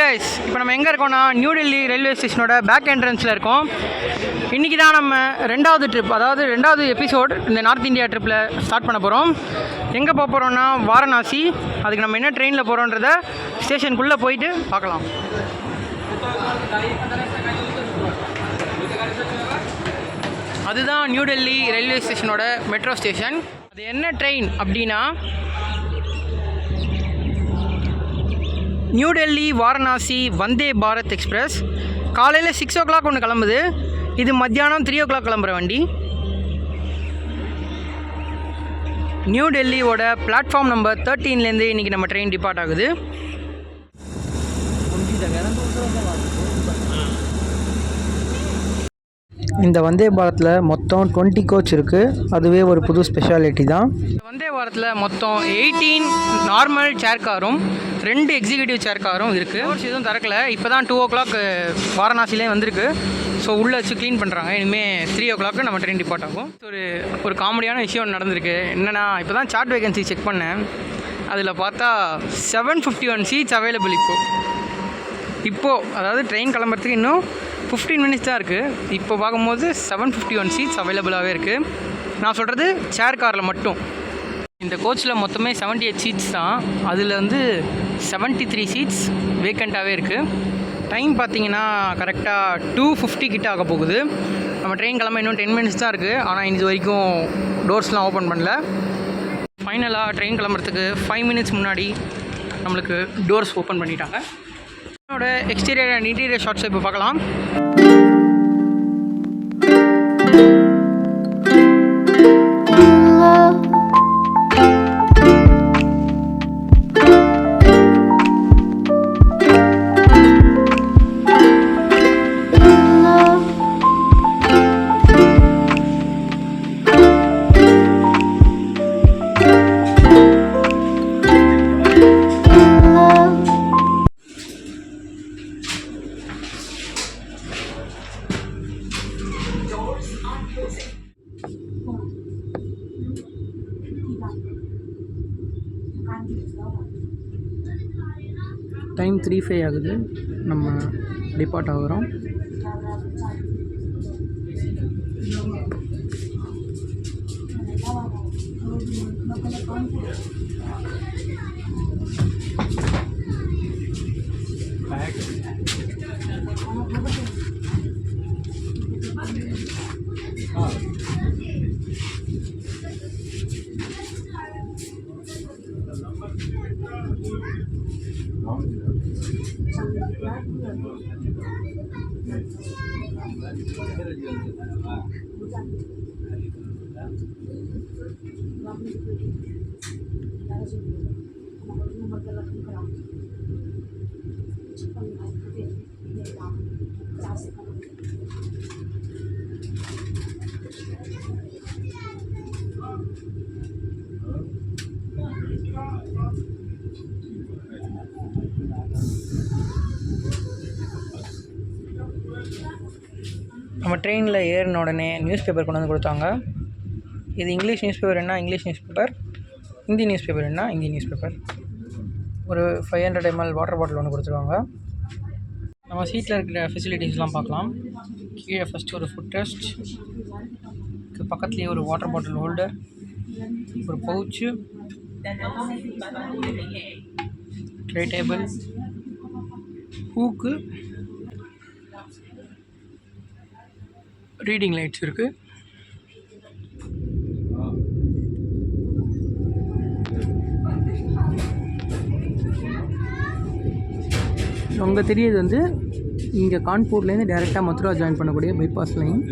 Guys, இப்போ நம்ம எங்கே இருக்கோம்னா நியூ டெல்லி ரயில்வே ஸ்டேஷனோட பேக் என்ட்ரன்ஸில் இருக்கோம். இன்றைக்கி தான் நம்ம ரெண்டாவது ட்ரிப், அதாவது ரெண்டாவது எபிசோட் இந்த நார்த் இந்தியா ட்ரிப்பில் ஸ்டார்ட் பண்ண போகிறோம். எங்கே போக போகிறோம்னா வாரணாசி. அதுக்கு நம்ம என்ன ட்ரெயினில் போகிறோன்றத ஸ்டேஷனுக்குள்ளே போயிட்டு பார்க்கலாம். அதுதான் நியூ டெல்லி ரயில்வே ஸ்டேஷனோட மெட்ரோ ஸ்டேஷன். அது என்ன ட்ரெயின் அப்படின்னா நியூ டெல்லி வாரணாசி வந்தே பாரத் எக்ஸ்பிரஸ். காலையில் 6 o'clock ஒன்று கிளம்புது. இது மத்தியானம் 3 o'clock கிளம்புற வண்டி. நியூ டெல்லியோட பிளாட்ஃபார்ம் நம்பர் 13லேருந்து இன்றைக்கி நம்ம ட்ரெயின் டிபார்ட் ஆகுது. இந்த வந்தே பாரத்தில் மொத்தம் 20 கோச் இருக்குது. அதுவே ஒரு புது ஸ்பெஷாலிட்டி தான். வந்தே பாரத்தில் மொத்தம் 18 நார்மல் சேர் காரும் 2 எக்ஸிக்யூட்டிவ் சேர் காரும் இருக்குது. கோர்ஸ் எதுவும் திறக்கல. இப்போ தான் 2 o'clock வாரணாசிலே வந்திருக்கு. ஸோ உள்ளே வச்சு க்ளீன் பண்ணுறாங்க. இனிமேல் 3 o'clock நம்ம ட்ரெயின் டிபார்ட் ஆகும். ஒரு காமெடியான விஷயம் நடந்திருக்கு. என்னென்னா, இப்போ தான் சார்ட் வேகன்சி செக் பண்ணேன். அதில் பார்த்தா 751 சீட்ஸ் அவைலபிள். இப்போது அதாவது ட்ரெயின் கிளம்புறதுக்கு இன்னும் 15 minutes தான் இருக்குது. இப்போ பார்க்கும்போது 751 சீட்ஸ் அவைலபிளாகவே இருக்குது. நான் சொல்கிறது சேர் காரில் மட்டும். இந்த கோச்சில் மொத்தமே 78 சீட்ஸ் தான். அதில் வந்து 73 சீட்ஸ் வேக்கண்ட்டாகவே இருக்குது. டைம் பார்த்தீங்கன்னா கரெக்டாக 2:50 கிட்ட ஆக போகுது. நம்ம ட்ரெயின் கிளம்ப இன்னும் 10 minutes தான் இருக்குது. ஆனால் இது வரைக்கும் டோர்ஸ்லாம் ஓப்பன் பண்ணல. ஃபைனலாக ட்ரெயின் கிளம்புறதுக்கு 5 minutes முன்னாடி நம்மளுக்கு டோர்ஸ் ஓப்பன் பண்ணிட்டாங்க. என்னோட எக்ஸ்டீரியர் அண்ட் இன்டீரியர் ஷாட்ஸை இப்போ பார்க்கலாம். டைம் 3:05 ஆகுது. நம்ம டிபார்ட் ஆகிறோம். நம்ம ட்ரெயினில் ஏறின உடனே நியூஸ் பேப்பர் கொண்டு வந்து கொடுத்தாங்க. இது இங்கிலீஷ் நியூஸ் பேப்பர் என்ன English news paper, Hindi news paper என்ன ஹிந்தி நியூஸ் பேப்பர். ஒரு 500 ml வாட்டர் பாட்டில் ஒன்று கொடுத்துருவாங்க. நம்ம சீட்டில் இருக்கிற ஃபெசிலிட்டிஸ்லாம் பார்க்கலாம். கீழே ஃபஸ்ட்டு ஒரு ஃபுட் ரெஸ்ட், பக்கத்துலேயே ஒரு வாட்டர் பாட்டில் ஹோல்டர், ஒரு pouch, tray table, hook, reading lights இருக்குது. அங்கே தெரியுது வந்து இங்கே கான்பூர்லேருந்து டைரெக்டாக மதுரா ஜாயின் பண்ணக்கூடிய பைபாஸ் லைன்.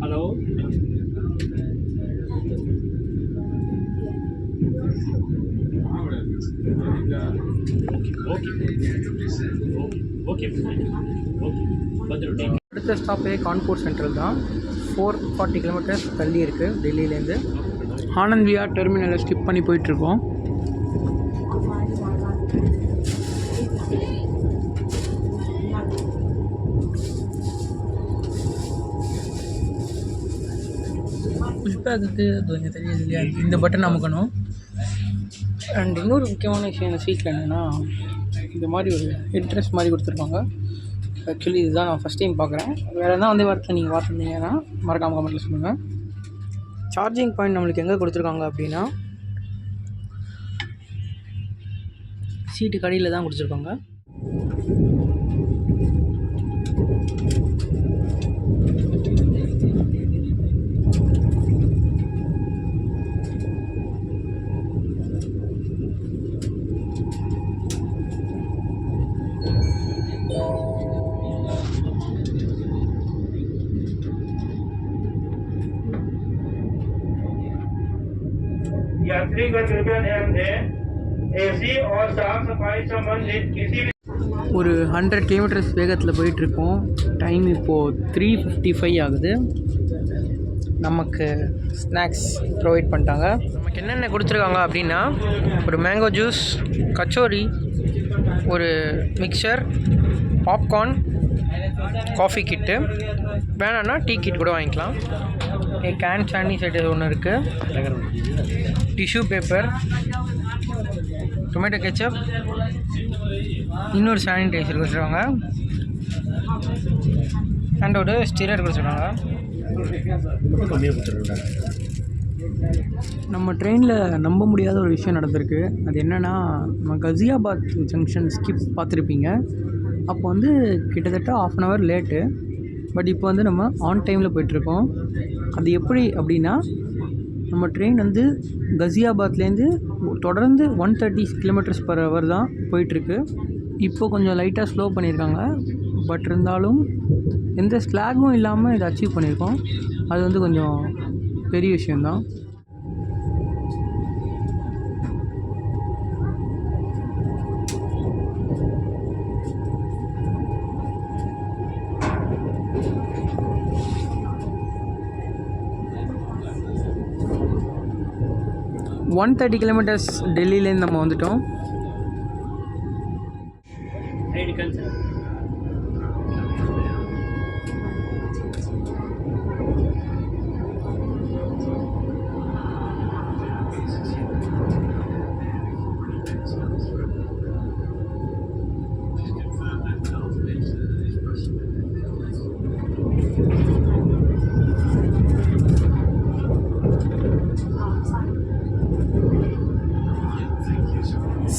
ஹலோ, அடுத்த ஸ்டாப்பே கான்பூர் சென்ட்ரல் தான். 440 கிலோமீட்டர்ஸ் தள்ளி இருக்குது டெல்லியிலேருந்து. ஆனந்த் விஹார் டெர்மினலை ஸ்கிப் பண்ணி போயிட்டுருக்கோம். ஃபுட் பேக்குக்கு கொஞ்சம் தெரியுது இல்லையா, இந்த பட்டன் அமுக்கணும். அண்ட் இன்னொரு முக்கியமான விஷயம் இந்த சீட்டில் என்னென்னா, இந்த மாதிரி ஒரு ஹெட்ரெஸ்ட் மாதிரி கொடுத்துருப்பாங்க. ஆக்சுவலி இதுதான் நான் ஃபஸ்ட் டைம் பார்க்குறேன். வேறு எதாவது வந்தே பாரத்தில் நீங்கள் பார்த்துருந்தீங்கன்னா மறக்காமல் கமெண்ட்டில் சொல்லுங்கள். சார்ஜிங் பாயிண்ட் நம்மளுக்கு எங்கே கொடுத்துருக்காங்க அப்படின்னா, சீட்டு கடையில் தான் கொடுத்துருக்காங்க. यात्री का कृपया ध्यान दें, एसी और साफ सफाई संबंधित किसी भी ஒரு 100 கிலோமீட்டர்ஸ் வேகத்தில் போயிட்டுருக்கோம். டைம் இப்போது 3:55 ஆகுது. நமக்கு ஸ்நாக்ஸ் ப்ரொவைட் பண்ணிட்டாங்க. நமக்கு என்னென்ன கொடுத்துருக்காங்க அப்படின்னா, ஒரு மேங்கோ ஜூஸ், கச்சோரி, ஒரு மிக்சர், பாப்கார்ன், காஃபி கிட்டு, வேணான்னா டீ கிட் கூட வாங்கிக்கலாம். கேன் சானிடைசர் ஒன்று இருக்குது, டிஷ்யூ பேப்பர், டொமேட்டோ கெச்சப், இன்னொரு சானிடைசர் கொடுத்துருவாங்க, அண்ட் ஒரு ஸ்டிரர் கொடுத்துருக்காங்க. நம்ம ட்ரெயினில் நம்ப முடியாத ஒரு விஷயம் நடந்திருக்கு. அது என்னென்னா, நம்ம கசியாபாத் ஜங்ஷன் ஸ்கிப் பார்த்துருப்பீங்க. அப்போ வந்து கிட்டத்தட்ட 1/2 hour லேட்டு. பட் இப்போ வந்து நம்ம ஆன் டைமில் போயிட்டுருக்கோம். அது எப்படி அப்படின்னா, நம்ம ட்ரெயின் வந்து கசியாபாத்லேருந்து தொடர்ந்து 130 km/h தான் போயிட்டுருக்கு. இப்போ கொஞ்சம் லைட்டாக ஸ்லோ பண்ணியிருக்காங்க. பட் இருந்தாலும் எந்த ஸ்லாகும் இல்லாமல் இதை அச்சீவ் பண்ணியிருக்கோம். அது வந்து கொஞ்சம் பெரிய விஷயந்தான். ஒன் 30 kilometers டெல்லியிலேருந்து நம்ம வந்துட்டோம்.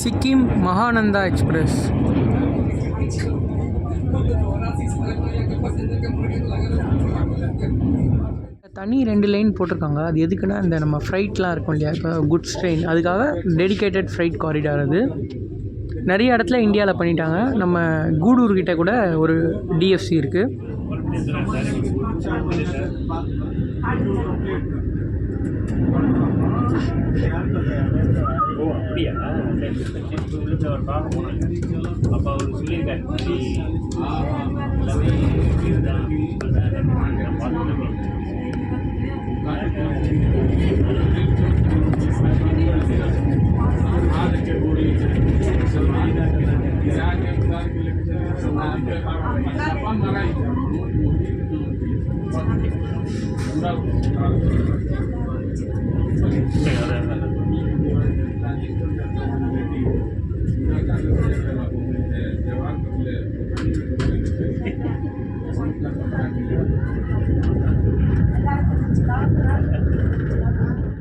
சிக்கிம் மகானந்தா எக்ஸ்பிரஸ். தனி 2 லைன் போட்டிருக்காங்க. அது எதுக்குன்னா, இந்த நம்ம ஃப்ரைட்லாம் இருக்கும் இல்லையா, இப்போ குட்ஸ் ட்ரெயின், அதுக்காக டெடிகேட்டட் ஃப்ரைட் காரிடார். அது நிறைய இடத்துல இந்தியாவில் பண்ணிட்டாங்க. நம்ம கூடூர்கிட்ட கூட ஒரு டிஎஃப்சி இருக்குது. அப்போ அவர் சொல்லியிருக்காரு.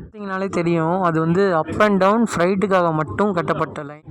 பார்த்தீங்கனாலே தெரியும், அது வந்து அப் அண்ட் டவுன் ஃப்ரைட்டுக்காக மட்டும் கட்டப்பட்ட லைன்.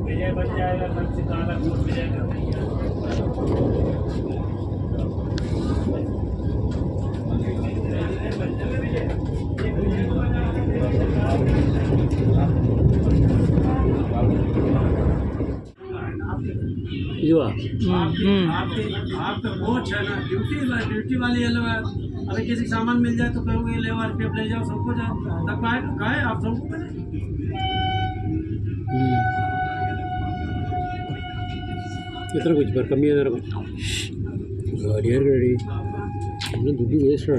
विजय बन जाएगा, कल से काला कोट विजय कर आपका कोच है ना, ड्यूटी वाली है। अगर किसी सामान मिल जाए तो कहोगे ले RPF ले जाओ, सबको जाओ तब कहे आप सबको बने। इतना कुछ पर कमी है कुछ गाड़ी है गाड़ी हमने दुबी वेस्ट है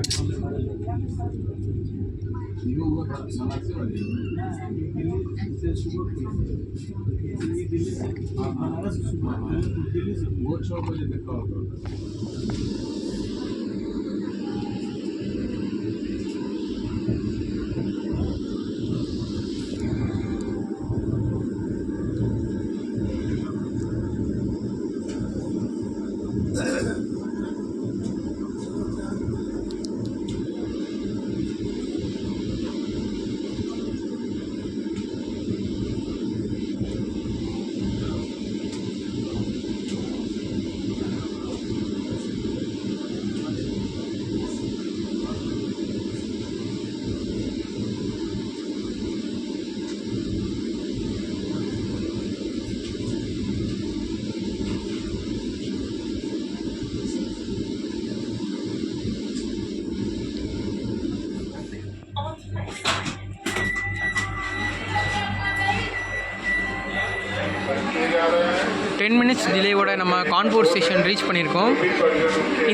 டென் மினிட்ஸ் டிலேவோட நம்ம கான்பூர் ஸ்டேஷன் ரீச் பண்ணியிருக்கோம்.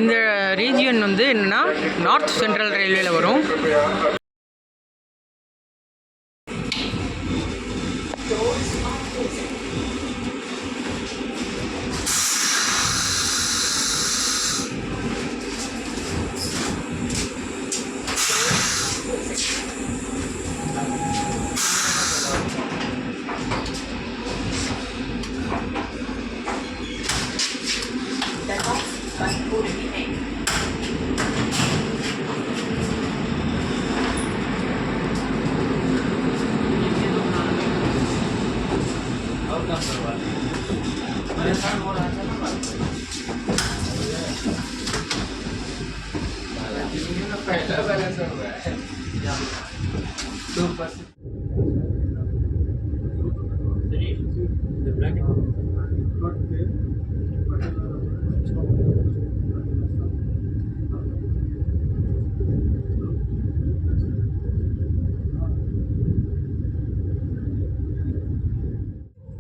இந்த ரீஜியன் வந்து என்னென்னா நார்த் சென்ட்ரல் ரயில்வேல வரும்.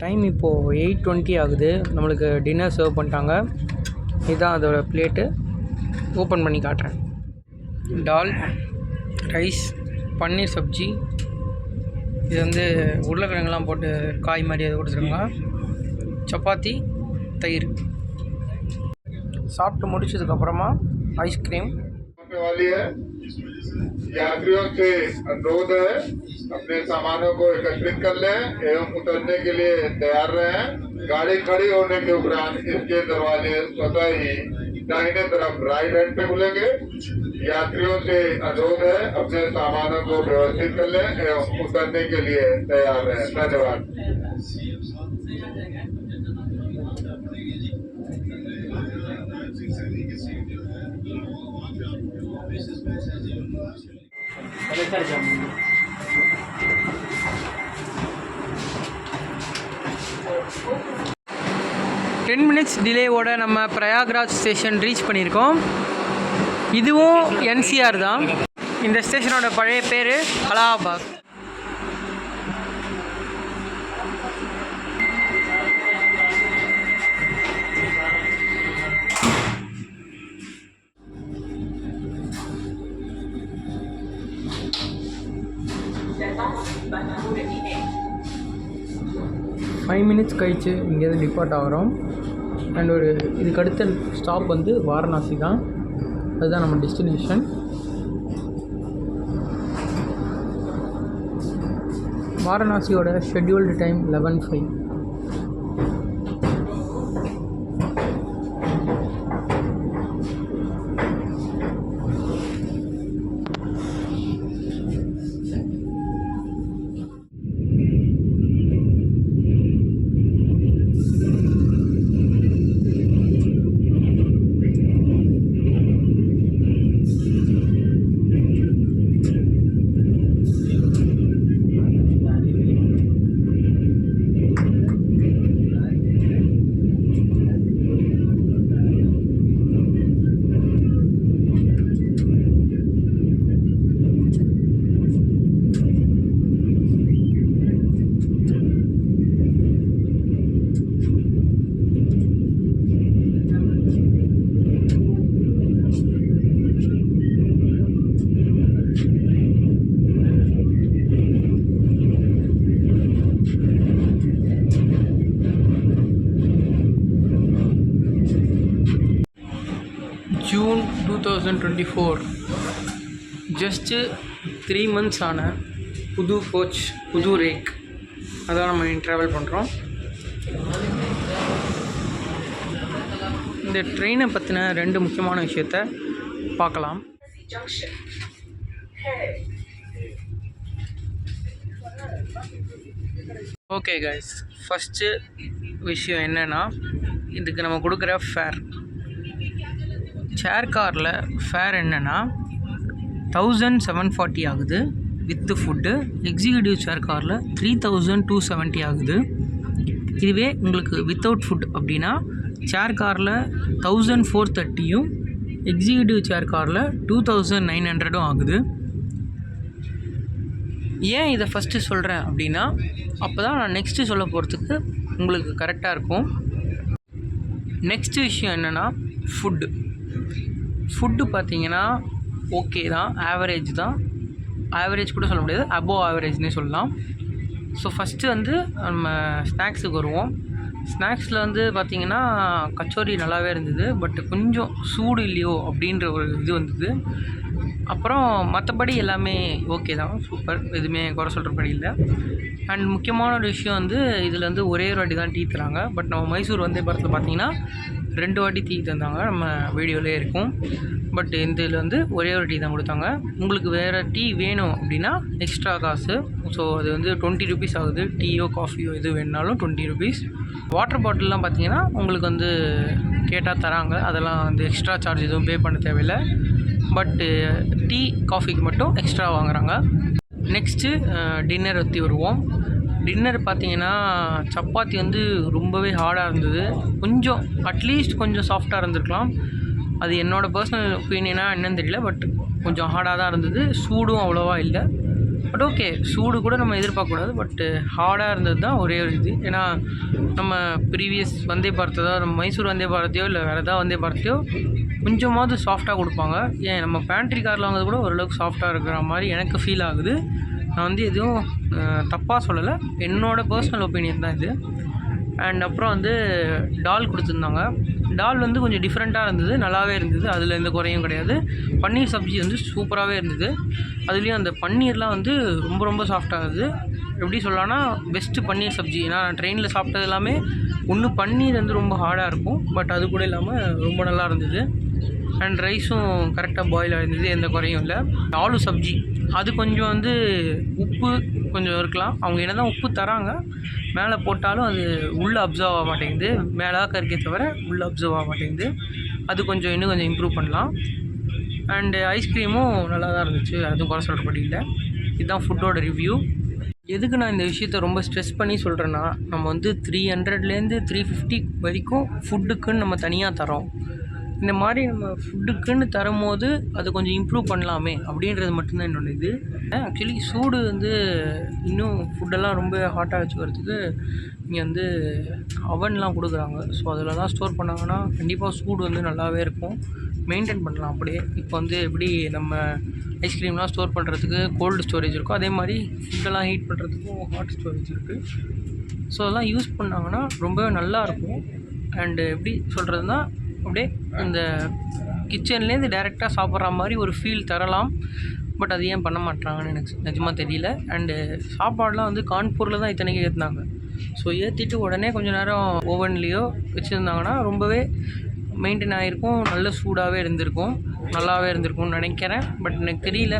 டைம் இப்போது 8:20 ஆகுது. நம்மளுக்கு டின்னர் சர்வ் பண்ணிட்டாங்க. இதுதான் அதோட பிளேட்டு. ஓப்பன் பண்ணி காட்டுறேன். டால், ரைஸ், பன்னீர் சப்ஜி, இது வந்து உருளைக்கிழங்குலாம் போட்டு காய் மாதிரி அதை கொடுத்துருக்காங்க. சப்பாத்தி, தயிர். சாப்பிட்டு முடிச்சதுக்கப்புறமா ஐஸ்கிரீம். यात्रियों से अनुरोध है अपने सामानों को एकत्रित कर लें एवं उतरने के लिए तैयार रहें। गाड़ी खड़ी होने के उपरांत इसके दरवाजे स्वतः ही दाहिने तरफ राइट हैंड पे खुलेंगे। यात्रियों से अनुरोध है अपने सामानों को व्यवस्थित कर लें एवं उतरने के लिए तैयार रहें। धन्यवाद। டென் மினிட்ஸ் டிலேவோட நம்ம பிரயாக்ராஜ் ஸ்டேஷன் ரீச் பண்ணியிருக்கோம். இதுவும் NCR தான். இந்த ஸ்டேஷனோட பழைய பேர் அலகாபாத். ஃபைவ் மினிட்ஸ் கழித்து இங்கேருந்து டிபார்ட் ஆகிறோம். அண்ட் ஒரு இதுக்கு அடுத்த ஸ்டாப் வந்து வாரணாசி தான். அதுதான் நம்ம டெஸ்டினேஷன். வாரணாசியோட ஷெட்யூல்டு டைம் 11:05. 2024 ஜஸ்ட்டு 3 months ஆன புது கோச், புது ரேக், அதான் நம்ம ட்ராவல் பண்ணுறோம். இந்த ட்ரெயினை பற்றின 2 முக்கியமான விஷயத்த பார்க்கலாம். ஓகே கைஸ், ஃபஸ்ட்டு விஷயம் என்னென்னா, இதுக்கு நம்ம கொடுக்குற ஃபேர். சேர் காரில் ஃபேர் என்னென்னா 1740 ஆகுது வித்து ஃபுட்டு. எக்ஸிக்யூட்டிவ் சேர் காரில் 3270 ஆகுது. இதுவே உங்களுக்கு வித்தவுட் ஃபுட் அப்படின்னா சேர் காரில் 1430யும் எக்ஸிக்யூட்டிவ் சேர் காரில் 2900 ஆகுது. ஏன் இதை ஃபஸ்ட்டு சொல்கிறேன் அப்படின்னா, அப்போ தான் நான் நெக்ஸ்ட்டு சொல்ல போகிறதுக்கு உங்களுக்கு கரெக்டாக இருக்கும். நெக்ஸ்ட்டு விஷயம் என்னென்னா ஃபுட்டு பார்த்தீங்கன்னா ஓகே தான், ஆவரேஜ் தான். ஆவரேஜ் கூட சொல்ல முடியாது, அபோவ் ஆவரேஜ்னே சொல்லலாம். ஸோ ஃபஸ்ட்டு வந்து நம்ம ஸ்நாக்ஸுக்கு வருவோம். ஸ்நாக்ஸில் வந்து பார்த்திங்கன்னா கச்சோரி நல்லாவே இருந்தது, பட் கொஞ்சம் சூடு இல்லையோ அப்படின்ற ஒரு இது வந்தது. அப்புறம் மற்றபடி எல்லாமே ஓகே தான், சூப்பர், எதுவுமே குறை சொல்கிறபடி இல்லை. அண்ட் முக்கியமான ஒரு விஷயம் வந்து இதில் வந்து ஒரே ஒரு வாட்டி தான் டீ தராங்க. பட் நம்ம மைசூர் வந்தே பாரத்தில் பார்த்தீங்கன்னா 2 வாட்டி டீ தந்தாங்க, நம்ம வீடியோவிலே இருக்கும். பட் இந்த இதில் வந்து ஒரே ஒரு டீ தான் கொடுத்தாங்க. உங்களுக்கு வேறு டீ வேணும் அப்படின்னா எக்ஸ்ட்ரா காசு. ஸோ அது வந்து 20 rupees ஆகுது. டீயோ காஃபியோ எது வேணுனாலும் 20 rupees. வாட்டர் பாட்டில்லாம் பார்த்தீங்கன்னா உங்களுக்கு வந்து கேட்டால் தராங்க, அதெல்லாம் வந்து எக்ஸ்ட்ரா சார்ஜ் எதுவும் பே பண்ண தேவையில்லை. பட்டு டீ காஃபிக்கு மட்டும் எக்ஸ்ட்ரா வாங்குகிறாங்க. நெக்ஸ்ட்டு டின்னர் பற்றி வருவோம். டின்னர் பார்த்திங்கன்னா சப்பாத்தி வந்து ரொம்பவே ஹார்டாக இருந்தது. கொஞ்சம் அட்லீஸ்ட் கொஞ்சம் சாஃப்டாக இருந்திருக்கலாம். அது என்னோடய பர்சனல் ஒப்பீனியனாக என்னன்னு தெரியல, பட் கொஞ்சம் ஹார்டாக தான் இருந்தது. சூடும் அவ்வளோவா இல்லை. பட் ஓகே, சூடு கூட நம்ம எதிர்பார்க்கக்கூடாது, பட்டு ஹார்டாக இருந்தது தான் ஒரே ஒரு இது. ஏன்னா நம்ம ப்ரீவியஸ் வந்தே பாரத்தையோ, நம்ம மைசூர் வந்தே பாரத்தையோ இல்லை வேறு ஏதாவது வந்தே பாரத்தையோ கொஞ்சமாவது சாஃப்டாக கொடுப்பாங்க. ஏன் நம்ம பேண்ட்ரி காரில் வாங்கிறது கூட ஓரளவுக்கு சாஃப்டாக இருக்கிற மாதிரி எனக்கு ஃபீல் ஆகுது. நான் வந்து எதுவும் தப்பாக சொல்லலை, என்னோடய பர்சனல் ஒப்பீனியன் தான் இது. அண்ட் அப்புறம் வந்து டால் கொடுத்துருந்தாங்க. டால் வந்து கொஞ்சம் டிஃப்ரெண்ட்டாக இருந்தது, நல்லாவே இருந்தது, அதில் எந்த குறையும் கிடையாது. பன்னீர் சப்ஜி வந்து சூப்பராகவே இருந்தது. அதுலேயும் அந்த பன்னீர்லாம் வந்து ரொம்ப ரொம்ப சாஃப்டாக இருந்தது. எப்படி சொல்லலாம்னா பெஸ்ட்டு பன்னீர் சப்ஜி. ஏன்னா ட்ரெயினில் சாப்பிட்டது எல்லாமே ஒன்று பன்னீர் வந்து ரொம்ப ஹார்டாக இருக்கும், பட் அது கூட இல்லாமல் ரொம்ப நல்லா இருந்தது. அண்ட் ரைஸும் கரெக்டாக பாயில் ஆகிருந்தது, எந்த குறையும் இல்லை. ஆலு சப்ஜி அது கொஞ்சம் வந்து உப்பு கொஞ்சம் இருக்கலாம். அவங்க என்ன தான் உப்பு தராங்க, மேலே போட்டாலும் அது உள்ளே அப்சர்வ் ஆக மாட்டேங்குது. மேலே இருக்கே தவிர உள்ளே அப்சர்வ் ஆக மாட்டேங்குது. அது கொஞ்சம் இன்னும் கொஞ்சம் இம்ப்ரூவ் பண்ணலாம். அண்டு ஐஸ்கிரீமும் நல்லா தான் இருந்துச்சு, அதுவும் குறை சொல்கிறபடி இல்லை. இதுதான் ஃபுட்டோட ரிவ்யூ. எதுக்கு நான் இந்த விஷயத்த ரொம்ப ஸ்ட்ரெஸ் பண்ணி சொல்கிறேன்னா, நம்ம வந்து 300லேருந்து 350 வரைக்கும் ஃபுட்டுக்குன்னு நம்ம தனியாக தரோம். இந்த மாதிரி நம்ம ஃபுட்டுக்குன்னு தரும்போது அது கொஞ்சம் இம்ப்ரூவ் பண்ணலாமே அப்படின்றது மட்டும்தான் என்னோட இது. ஆக்சுவலி சூடு வந்து இன்னும் ஃபுட்டெல்லாம் ரொம்ப ஹாட்டாக வச்சுக்கிறதுக்கு இங்கே வந்து அவன்லாம் கொடுக்குறாங்க. ஸோ அதிலலாம் ஸ்டோர் பண்ணாங்கன்னா கண்டிப்பாக சூடு வந்து நல்லாவே இருக்கும், மெயின்டைன் பண்ணலாம் அப்படியே. இப்போ வந்து எப்படி நம்ம ஐஸ்கிரீம்லாம் ஸ்டோர் பண்ணுறதுக்கு கோல்டு ஸ்டோரேஜ் இருக்கும், அதே மாதிரி ஃபுட்டெல்லாம் ஹீட் பண்ணுறதுக்கும் ஹாட் ஸ்டோரேஜ் இருக்குது. ஸோ அதெல்லாம் யூஸ் பண்ணாங்கன்னா ரொம்பவே நல்லாயிருக்கும். அண்டு எப்படி சொல்கிறதுனா அப்படியே இந்த கிச்சன்லேருந்து டைரெக்டாக சாப்பிட்ற மாதிரி ஒரு ஃபீல் தரலாம். பட் அது ஏன் பண்ண மாட்டாங்கன்னு எனக்கு நிஜமாக தெரியல. அண்டு சாப்பாடெலாம் வந்து கான்பூரில் தான் இத்தனைக்கு ஏற்றினாங்க. ஸோ ஏற்றிட்டு உடனே கொஞ்சம் நேரம் ஓவன்லேயோ வச்சுருந்தாங்கன்னா ரொம்பவே மெயின்டைன் ஆகிருக்கும், நல்ல சூடாகவே இருந்திருக்கும், நல்லாவே இருந்திருக்கும்னு நினைக்கிறேன். பட் எனக்கு தெரியல.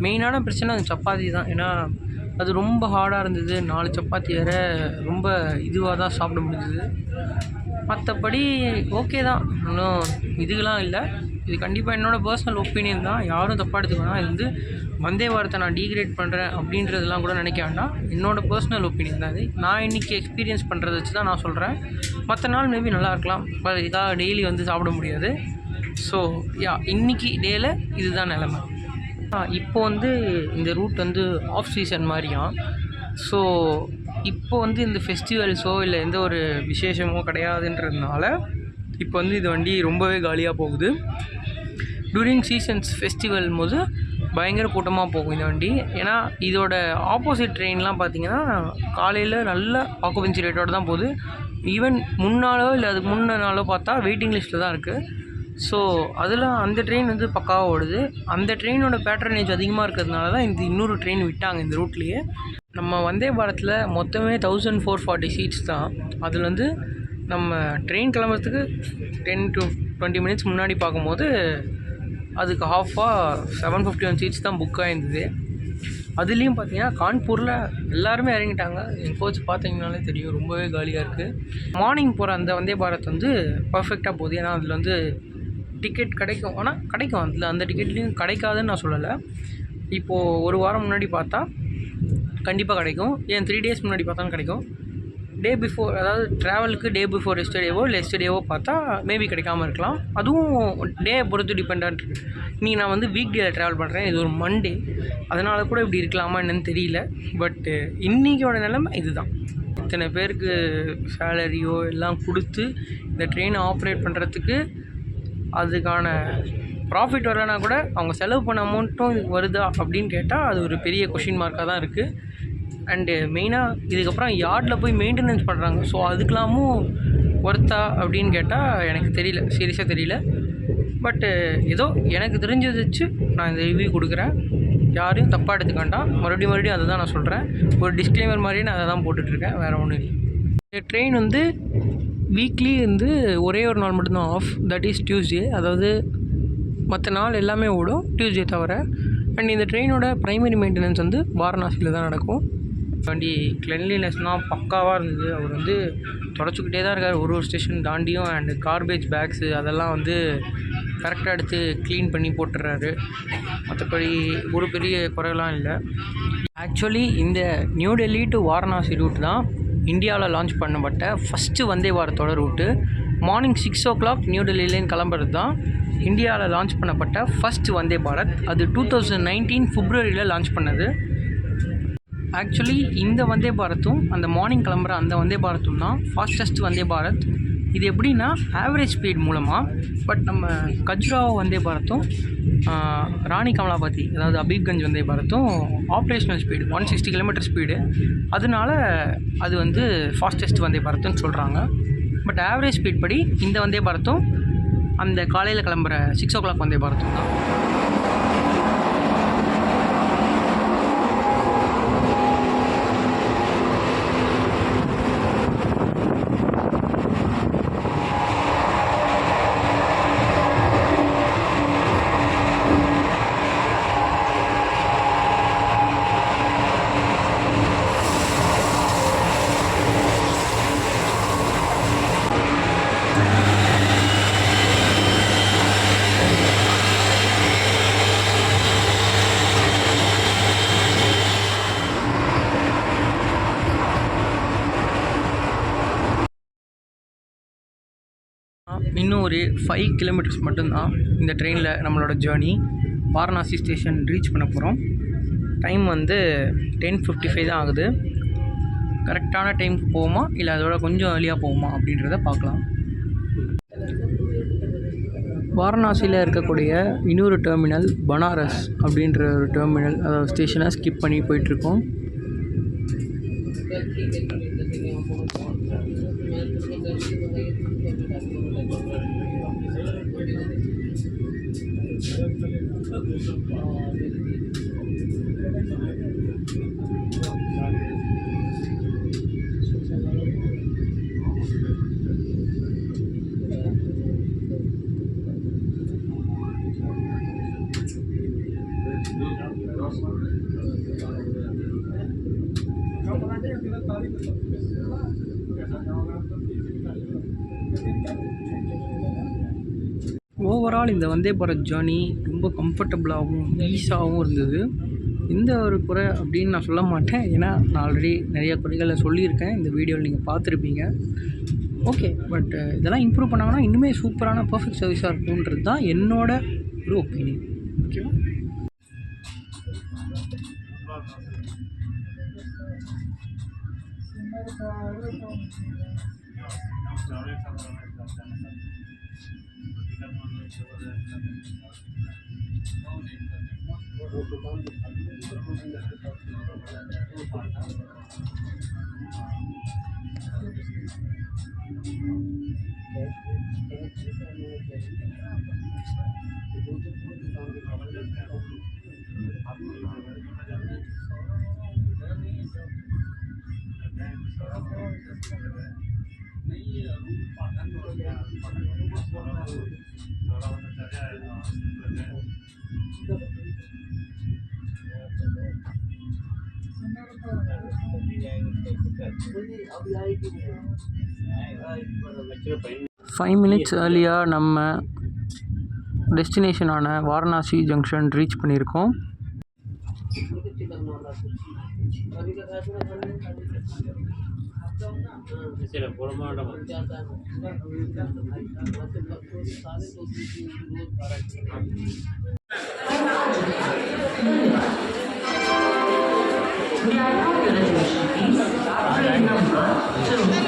மெயினான பிரச்சனை அந்த சப்பாத்தி தான். ஏன்னா அது ரொம்ப ஹார்டாக இருந்தது. 4 சப்பாத்தி வேறு ரொம்ப இதுவாக தான் சாப்பிட முடிஞ்சுது. மற்றபடி ஓகே தான், இன்னும் இதுக்கெலாம் இல்லை. இது கண்டிப்பாக என்னோடய பர்சனல் ஒப்பீனியன் தான், யாரும் தப்பாக எடுத்துக்க வேணாம். இது வந்து வந்தே பாரத்தை நான் டீக்ரேட் பண்ணுறேன் அப்படின்றதெல்லாம் கூட நினைக்க வேண்டாம். என்னோடய பர்சனல் ஒப்பீனியன் தான் இது. நான் இன்றைக்கி எக்ஸ்பீரியன்ஸ் பண்ணுறத வச்சு தான் நான் சொல்கிறேன். மற்ற நாள் மேபி நல்லா இருக்கலாம், பட் இதாக டெய்லி வந்து சாப்பிட முடியாது. ஸோ இன்றைக்கி டேயில் இதுதான் நிலமை. இப்போ வந்து இந்த ரூட் வந்து ஆஃப் சீசன் மாதிரியாம். ஸோ இப்போ வந்து இந்த ஃபெஸ்டிவல்ஸோ இல்லை எந்த ஒரு விசேஷமோ கிடையாதுன்றதுனால இப்போ வந்து இது வண்டி ரொம்பவே காலியாக போகுது. டூரிங் சீசன்ஸ் ஃபெஸ்டிவல் போது பயங்கர கூட்டமாக போகும் இந்த வண்டி. ஏன்னா இதோட ஆப்போசிட் ட்ரெயின்லாம் பார்த்திங்கன்னா காலையில் நல்ல ஆக்குபென்சி ரேட்டோடு தான் போகுது. ஈவன் முன்னாலோ இல்லை அதுக்கு முன்ன நாளோ பார்த்தா வெயிட்டிங் லிஸ்ட்டில் தான் இருக்குது. ஸோ அதில் அந்த ட்ரெயின் வந்து பக்காவாக ஓடுது. அந்த ட்ரெயினோட பேட்ரனேஜ் அதிகமாக இருக்கிறதுனால தான் இந்த இன்னொரு ட்ரெயின் விட்டாங்க இந்த ரூட்லேயே. நம்ம வந்தே பாரத்தில் மொத்தமே 1440 சீட்ஸ் தான். அதில் வந்து நம்ம ட்ரெயின் கிளம்புறதுக்கு 10 to 20 மினிட்ஸ் முன்னாடி பார்க்கும்போது அதுக்கு ஹாஃபாக 751 சீட்ஸ் தான் புக் ஆகிருந்தது. அதுலேயும் பார்த்தீங்கன்னா கான்பூரில் எல்லாருமே இறங்கிட்டாங்க. என் கோச் பார்த்தீங்கனாலே தெரியும், ரொம்பவே காலியாக இருக்குது. மார்னிங் போகிற அந்த வந்தே பாரத் வந்து பர்ஃபெக்டாக போகுது. ஏன்னா அதில் வந்து டிக்கெட் கிடைக்கும், ஆனால் கிடைக்கும், அதில் அந்த டிக்கெட்லேயும் கிடைக்காதுன்னு நான் சொல்லலை. இப்போது ஒரு வாரம் முன்னாடி பார்த்தா கண்டிப்பாக கிடைக்கும், ஏன் 3 days முன்னாடி பார்த்தாலும் கிடைக்கும். டே பிஃபோர், அதாவது ட்ராவலுக்கு டே பிஃபோர் எஸ்டர்டேவோ இல்லை எஸ்டர்டேவோ பார்த்தா மேபி கிடைக்காமல் இருக்கலாம். அதுவும் டே பொறுத்து டிபெண்டாக இருக்குது. நீ நான் வந்து வீக் டேயில் ட்ராவல் பண்ணுறேன், இது ஒரு மண்டே, அதனால் கூட இப்படி இருக்கலாமா என்னன்னு தெரியல. பட்டு இன்றைக்கியோட நிலைமை இதுதான். இத்தனை பேருக்கு சேலரியோ எல்லாம் கொடுத்து இந்த ட்ரெயினை ஆப்ரேட் பண்ணுறதுக்கு அதுக்கான ப்ராஃபிட் வரலைன்னா கூட அவங்க செலவு பண்ண அமௌண்ட்டும் இதுக்கு வருதா அப்படின்னு கேட்டால் அது ஒரு பெரிய கொஷின் மார்க்காக தான் இருக்குது. அண்டு மெயினாக இதுக்கப்புறம் யார்டில் போய் மெயின்டெனன்ஸ் பண்ணுறாங்க. ஸோ அதுக்கெல்லாமும் ஒர்த்தா அப்படின்னு கேட்டால் எனக்கு தெரியல, சீரியஸாக தெரியல. பட்டு ஏதோ எனக்கு தெரிஞ்சது வச்சு நான் இந்த ரிவ்யூ கொடுக்குறேன். யாரையும் தப்பாக எடுத்துக்காண்டாம். மறுபடியும் அதை தான் நான் சொல்கிறேன். ஒரு டிஸ்க்ளைமர் மாதிரியே நான் அதை தான் போட்டுட்ருக்கேன், வேறு ஒன்றும் இல்லை. இந்த ட்ரெயின் வந்து வீக்லி வந்து ஒரே ஒரு நாள் மட்டும்தான் ஆஃப், தட் இஸ் டியூஸ்டே. அதாவது மற்ற நாள் எல்லாமே ஓடும், டியூஸ்டே தவிர. அண்ட் இந்த ட்ரெயினோட ப்ரைமரி மெயின்டெனன்ஸ் வந்து வாரணாசியில் தான் நடக்கும். வண்டி கிளென்லினஸ்லாம் பக்காவாக இருந்தது. அவர் வந்து தொடச்சிக்கிட்டே தான் இருக்கார் ஒரு ஸ்டேஷன் தாண்டியும். அண்டு கார்பேஜ் பேக்ஸு அதெல்லாம் வந்து கரெக்டாக எடுத்து க்ளீன் பண்ணி போட்டுறாரு. மற்றபடி ஒரு பெரிய குறையெல்லாம் இல்லை. ஆக்சுவலி இந்த new Delhi to Varanasi route தான் இந்தியாவில் லான்ச் பண்ணப்பட்ட ஃபஸ்ட்டு வந்தே பாரத்தோட ரூட்டு. மார்னிங் 6 o'clock நியூ டெல்லியிலேருந்து கிளம்புறது தான் இந்தியாவில் லான்ச் பண்ணப்பட்ட ஃபஸ்ட் வந்தே பாரத். அது 2019 February லான்ச் பண்ணது. ஆக்சுவலி இந்த வந்தே பாரத்தும் அந்த மார்னிங் கிளம்புற அந்த வந்தே பாரத்தும் தான் ஃபாஸ்டஸ்ட் வந்தே பாரத். இது எப்படின்னா ஆவரேஜ் ஸ்பீட் மூலமாக. பட் நம்ம கஜ்ராஹோ வந்தே பாரத்தும் ராணி கமலாபதி அதாவது அபீப்கஞ்ச் வந்தே பாரத்தும் ஆப்ரேஷனல் ஸ்பீடு 160 km ஸ்பீடு. அதனால அது வந்து ஃபாஸ்டஸ்ட் வந்தே பாரத்துன்னு சொல்கிறாங்க. பட் ஆவரேஜ் ஸ்பீட் படி இந்த வந்தே பாரத்தும் அந்த காலையில் கிளம்புற 6 o'clock வந்தே பாரத்தும் தான். இன்னும் ஒரு 5 kilometers மட்டும்தான் இந்த ட்ரெயினில் நம்மளோட ஜேர்னி. வாரணாசி ஸ்டேஷன் ரீச் பண்ண போகிறோம். டைம் வந்து 10:55 தான் ஆகுது. கரெக்டான டைமுக்கு போகுமா இல்லை அதோட கொஞ்சம் ஏர்லியாக போகுமா அப்படின்றத பார்க்கலாம். வாரணாசியில் இருக்கக்கூடிய இன்னொரு டெர்மினல் பனாரஸ் அப்படின்ற ஒரு டெர்மினல், அதாவது ஸ்டேஷனை ஸ்கிப் பண்ணி போயிட்டுருக்கோம். ஓவரால் இந்த வந்தே பாரத் ஜேர்னி ரொம்ப கம்ஃபர்டபுளாகவும் ஈஸாகவும் இருந்தது. எந்த ஒரு குறை அப்படின்னு நான் சொல்ல மாட்டேன், ஏன்னா நான் ஆல்ரெடி நிறைய குறைகளை சொல்லியிருக்கேன், இந்த வீடியோவில் நீங்கள் பார்த்துருப்பீங்க. ஓகே, பட் இதெல்லாம் இம்ப்ரூவ் பண்ணாங்கன்னா இன்னுமே சூப்பரான பர்ஃபெக்ட் சர்வீஸாக இருக்கும்ன்றது தான் என்னோட ஒரு ஒப்பீனியன். ஓகேவா? 5 மினிட்ஸ் ஏர்லியாக நம்ம டெஸ்டினேஷனான வாரணாசி ஜங்ஷன் ரீச் பண்ணியிருக்கோம். சரி போட மாட்டோம். We are now going to be number 2.